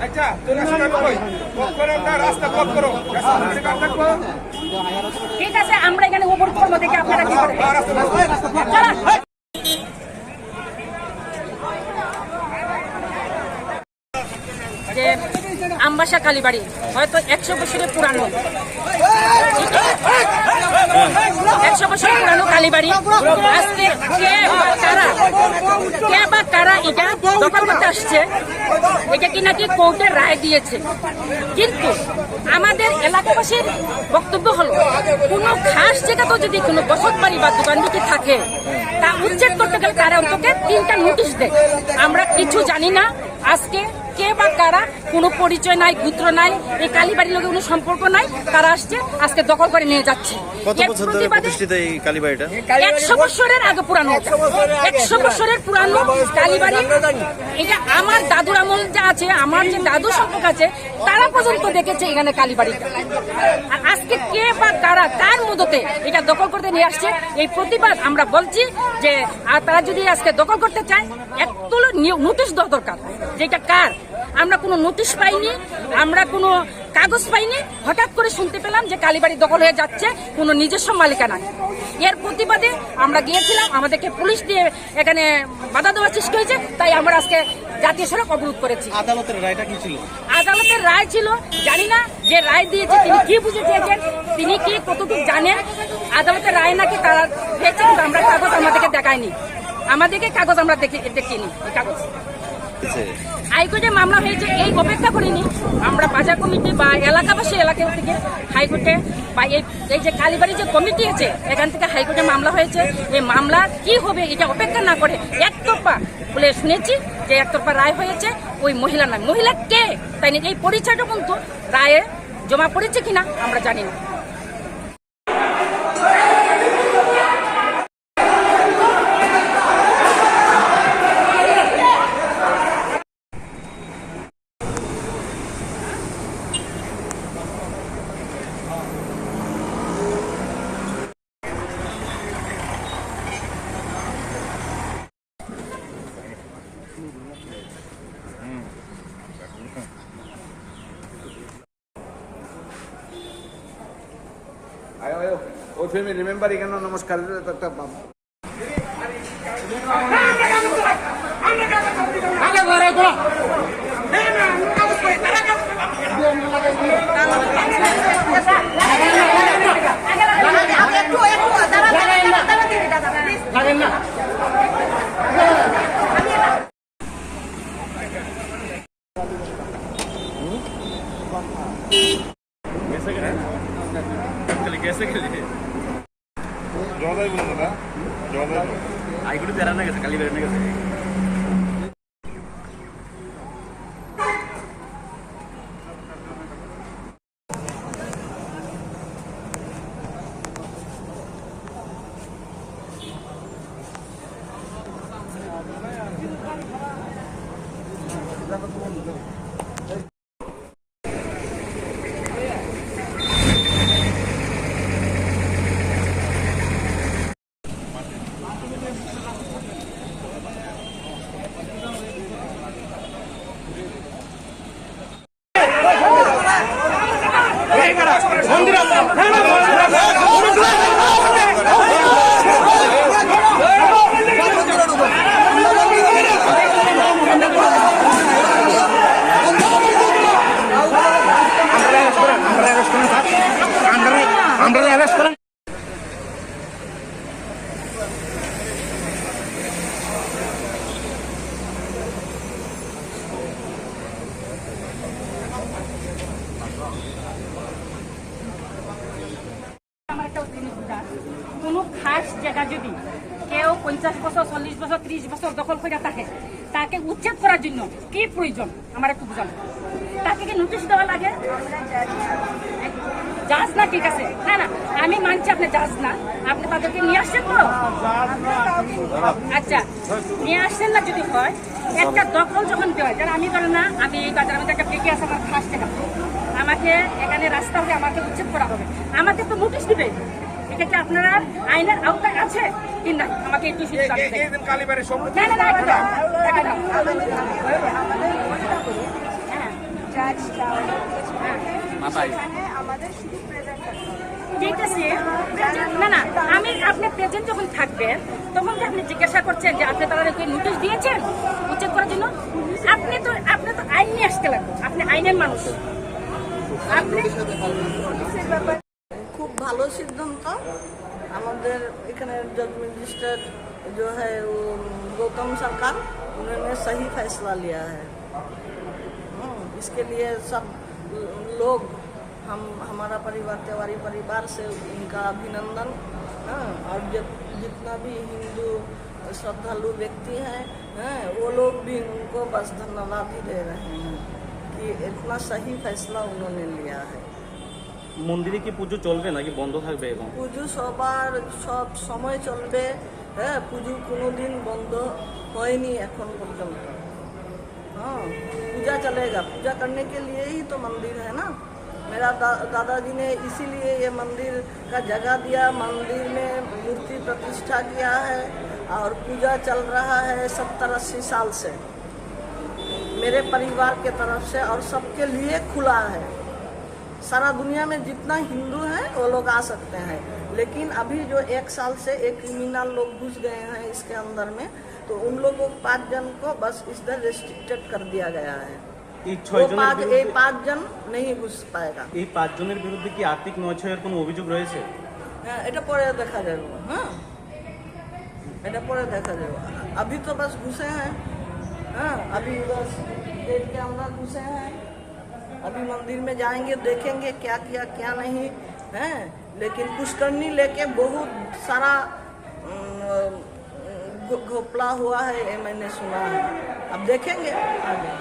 আচ্ছা রাস্তা ব্লক করো, ঠিক আছে আমরা এখানে অবরোধ করবো, দেখে আপনারা কি করেন। যে আমবাসা কালীবাড়ি হয়তো 100 বছরের পুরানো, 100 বছরের পুরানো কালীবাড়ি। আজকে কে বা কারা এটা দখল করতে আসছে, এটা কি নাকি কোর্টের রায় দিয়েছে। কিন্তু আমাদের এলাকাবাসীর বক্তব্য হলো, কোনো খাস জায়গাতেও যদি কোনো বসত বাড়ি বা দোকানটি থাকে, তা উচ্ছেদ করতে গেলে তারা অন্তত 3টা নোটিশ দেয়। আমরা কিছু জানি না আজকে কে বা কারা, কোনো পরিচয় নাই, গোত্র নাই, এই কালীবাড়ির লোকের কোনো সম্পর্ক নাই, তারা আসছে আজকে দখল করে নিয়ে যাচ্ছে। কত বছর ধরে প্রতিষ্ঠিত এই কালীবাড়িটা? 100 বছরের আগে পুরানো, 100 বছরের পুরানো কালীবাড়ি। এটা আমার দাদুর আমল যা আছে, আমার যে দাদু সম্পর্ক আছে, তারা পর্যন্ত দেখেছে এখানে কালীবাড়িটা। আর আজকে কে বা কারা, কার মদতে এটা দখল করতে নিয়ে আসছে, এই প্রতিবাদ আমরা বলছি যে তারা যদি আজকে দখল করতে চায়, একটু নোটিশ দেওয়া দরকার, যেটা কার। আমরা কোনো নোটিশ পাইনি, আমরা কোনো কাগজ পাইনি, হঠাৎ করে শুনতে পেলাম যে কালীবাড়ি দখল হয়ে যাচ্ছে, কোনো নিজস্ব মালিকানা। এর প্রতিবাদে আমরা গিয়েছিলাম, আমাদেরকে পুলিশ দিয়ে এখানে বাধা দেওয়ার চেষ্টা হয়েছে, তাই আমরা আজকে জাতীয় সড়ক অবরোধ করেছি। আদালতের রায়টা কি ছিল? আদালতের রায় ছিল, জানি না যে রায় দিয়েছে তিনি কি বুঝে চেয়েছেন, তিনি কি কতটুকু জানেন। আদালতের রায় নাকি তারা পেয়েছে, কিন্তু আমরা কাগজ আমাদেরকে দেখায়নি, আমাদেরকে কাগজ আমরা দেখিনি। কাগজ হাইকোর্টে মামলা হয়েছে, এই অপেক্ষা করিনি আমরা। বাজার কমিটি বা এলাকাবাসী এলাকা থেকে হাইকোর্টে বা এই যে কালীবাড়ি যে কমিটি আছে, এখান থেকে হাইকোর্টে মামলা হয়েছে। এই মামলা কি হবে এটা অপেক্ষা না করে একতরফা বলে শুনেছি যে একতরফা রায় হয়েছে। ওই মহিলা নয়, মহিলা কে তাই না, এই পরিচয়টা কিন্তু রায়ে জমা পড়েছে কিনা আমরা জানি না। ওই ফ্যামিলি মেম্বার এখানে নমস্কার একটা লাগেন না। कैसे खेले জয় বলুন দাদা, জয় আইগুলো তেরা না গেছে, কালী বেরোনে গেছে। কোনো খাস জায়গা যদি কেউ 50 বছর 40 বছর 30 বছর দখল করে থাকে, তাকে উচ্ছেদ করার জন্য কি প্রয়োজন আমার একটু বুঝানো। তাকে কি নোটিশ দেওয়া লাগে? জাজ না, ঠিক আছে, না না আমি মানছি আপনি জাজ না, আপনি তাদেরকে নিয়ে আসছেন তো, আচ্ছা নিয়ে আসছেন না যদি হয় একটা দখল যখন দেওয়া যায়, আমি ধরেন না, আমি এই বাজারের মধ্যে একটা পেকে আছে, আমার খাস টাকা, আমাকে এখানে রাস্তা হয়ে আমাকে উচ্ছেদ করা হবে, আমাকে তো নোটিশ দিবে। এটা কি আপনারা আইনের আওতায় আছে কি না? আমাকে একটু সুযোগ দিন। কালীবাড়ির সব না না না, একটু দাও, একটু দাও। ঠিক আছে, না না, আমি আপনি প্রেজেন্ট যখন থাকবেন তখন কি আপনি জিজ্ঞাসা করছেন যে আপনি তাদেরকে নোটিশ দিয়েছেন উচ্ছেদ করার জন্য? আপনি তো আইন নিয়ে আসতে লাগবে, আপনি আইনের মানুষ। আপনি খুব ভালো সিদ্ধান্ত আমাদের এখানে जज मजिस्ट्रेट जो है वो गौतम सरकार, उन्होंने सही फैसला लिया है। इसके लिए सब लोग हमारा परिवार, त्योहारी परिवार से उनका अभिनंदन। और जितना भी हिंदू श्रद्धालु व्यक्ति हैं वो लोग भी उनको बस धन्यवाद ही दे रहे हैं कि इतना सही फैसला उन्होंने लिया है। মন্দিরে কি পুজো চলবে নাকি বন্ধ থাকবে? এবং পুজো সব সময় চলবে। পুজো কোনোদিন বন্ধ হয়নি এখন পর্যন্ত। पूजा चलेगा, पूजा करने के लिए ही तो मंदिर है ना। मेरा दादाजी ने इसीलिए ये मंदिर का जगह दिया, मंदिर में मूर्ति प्रतिष्ठा किया है और पूजा चल रहा है 70-80 साल से मेरे परिवार के तरफ से, और सबके लिए खुला है। सारा दुनिया में जितना हिंदू हैं वो लोग आ सकते हैं, लेकिन अभी जो 1 साल से एक क्रिमिनल लोग घुस गए हैं इसके अंदर में, तो उन लोगों 5 जन को बस इधर रेस्ट्रिक्टेड कर दिया गया है। এই 6 জনের বিরুদ্ধে, 5 जन नहीं घुस पाएगा। এই 5 জনের বিরুদ্ধে কি আর্থিক নয়ছয়ের কোনো অভিযোগ রয়েছে? হ্যাঁ, এটা পরে দেখা যাবে। এটা পরে দেখা যাবে। अभी तो बस घुसे हैं। अभी बस गेट के अंदर घुसे हैं। अभी मंदिर में जाएंगे, देखेंगे क्या किया क्या नहीं है। लेकिन पुष्करनी लेके बहुत सारा घोपला हुआ है, ये मैंने सुना है। अब देखेंगे आगे।